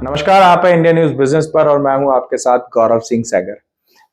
नमस्कार, आप हैं इंडिया न्यूज बिजनेस पर और मैं हूं आपके साथ गौरव सिंह सैगर।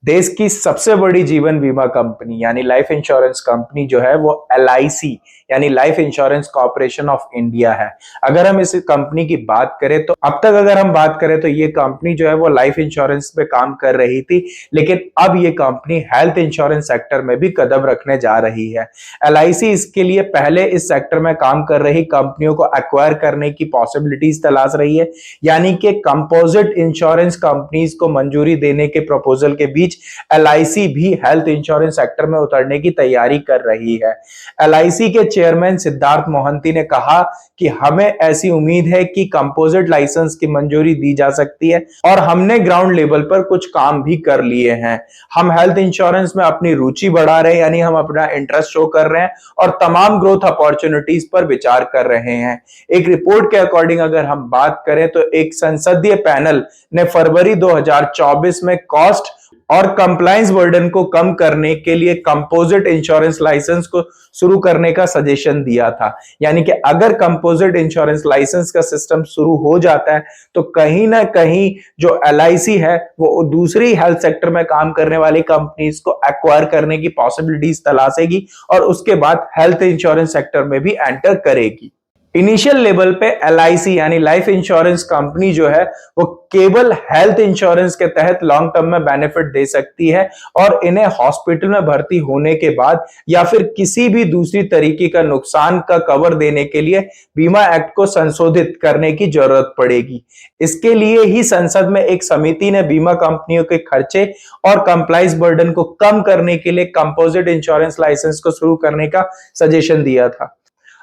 देश की सबसे बड़ी जीवन बीमा कंपनी यानी लाइफ इंश्योरेंस कंपनी जो है वो एलआईसी यानी life insurance corporation of India है। अगर हम इस कंपनी की बात करें तो अब तक अगर हम बात करें तो ये कंपनी जो है वो लाइफ इंश्योरेंस पे काम कर रही थी, लेकिन अब ये कंपनी हेल्थ इंश्योरेंस सेक्टर में भी कदम रखने जा रही है। एलआईसी इसके लिए पहले इस सेक्टर में काम कर रही कंपनियों को एक्वायर करने की पॉसिबिलिटीज तलाश रही है, यानी कि कंपोजिट इंश्योरेंस कंपनीज को मंजूरी देने के प्रपोजल के बीच एलआईसी भी हेल्थ इंश्योरेंस सेक्टर में उतरने की तैयारी कर रही है। एलआईसी के चेयरमैन सिद्धार्थ मोहंती ने कहा कि हमें ऐसी उम्मीद है कि कंपोजिट लाइसेंस की मंजूरी दी जा सकती है और हमने ग्राउंड लेवल पर कुछ काम भी कर लिए हैं। हम हेल्थ इंश्योरेंस में अपनी रुचि बढ़ा रहे हैं, यानी हम अपना इंटरेस्ट शो कर रहे हैं और तमाम ग्रोथ अपॉर्चुनिटीज पर विचार कर रहे हैं। एक रिपोर्ट के अकॉर्डिंग अगर हम बात करें तो एक संसदीय पैनल ने फरवरी 2024 में कॉस्ट और कंप्लायंस बर्डन को कम करने के लिए कंपोजिट इंश्योरेंस लाइसेंस को शुरू करने का सजेशन दिया था। यानी कि अगर कंपोजिट इंश्योरेंस लाइसेंस का सिस्टम शुरू हो जाता है तो कहीं ना कहीं जो एलआईसी है वो दूसरी हेल्थ सेक्टर में काम करने वाली कंपनीज को एक्वायर करने की पॉसिबिलिटीज तलाशेगी और उसके बाद हेल्थ इंश्योरेंस सेक्टर में भी एंटर करेगी। इनिशियल लेवल पे एलआईसी यानी लाइफ इंश्योरेंस कंपनी जो है वो केवल हेल्थ इंश्योरेंस के तहत लॉन्ग टर्म में बेनिफिट दे सकती है और इन्हें हॉस्पिटल में भर्ती होने के बाद या फिर किसी भी दूसरी तरीके का नुकसान का कवर देने के लिए बीमा एक्ट को संशोधित करने की जरूरत पड़ेगी। इसके लिए ही संसद में एक समिति ने बीमा कंपनियों के खर्चे और कंप्लायंस बर्डन को कम करने के लिए कंपोजिट इंश्योरेंस लाइसेंस को शुरू करने का सजेशन दिया था।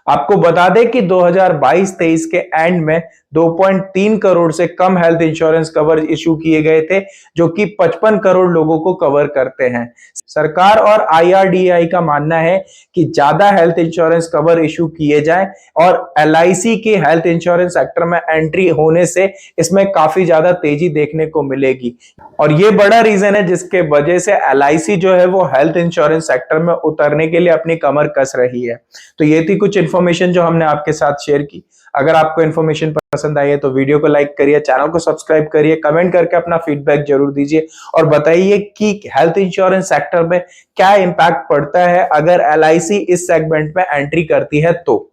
आपको बता दें कि 2022-23 के एंड में 2.3 करोड़ से कम हेल्थ इंश्योरेंस कवर इशू किए गए थे, जो कि 55 करोड़ लोगों को कवर करते हैं। सरकार और आईआरडीआई का मानना है कि ज्यादा हेल्थ इंश्योरेंस कवर इशू किए जाएं और एलआईसी के हेल्थ इंश्योरेंस सेक्टर में एंट्री होने से इसमें काफी ज्यादा तेजी देखने को मिलेगी और ये बड़ा रीजन है जिसके वजह से एलआईसी जो है वो हेल्थ इंश्योरेंस सेक्टर में उतरने के लिए अपनी कमर कस रही है। तो ये थी कुछ इन्फॉर्मेशन जो हमने आपके साथ शेयर की। अगर आपको इन्फॉर्मेशन पसंद आई है तो वीडियो को लाइक करिए, चैनल को सब्सक्राइब करिए, कमेंट करके अपना फीडबैक जरूर दीजिए और बताइए कि हेल्थ इंश्योरेंस सेक्टर में क्या इंपैक्ट पड़ता है अगर एलआईसी इस सेगमेंट में एंट्री करती है तो।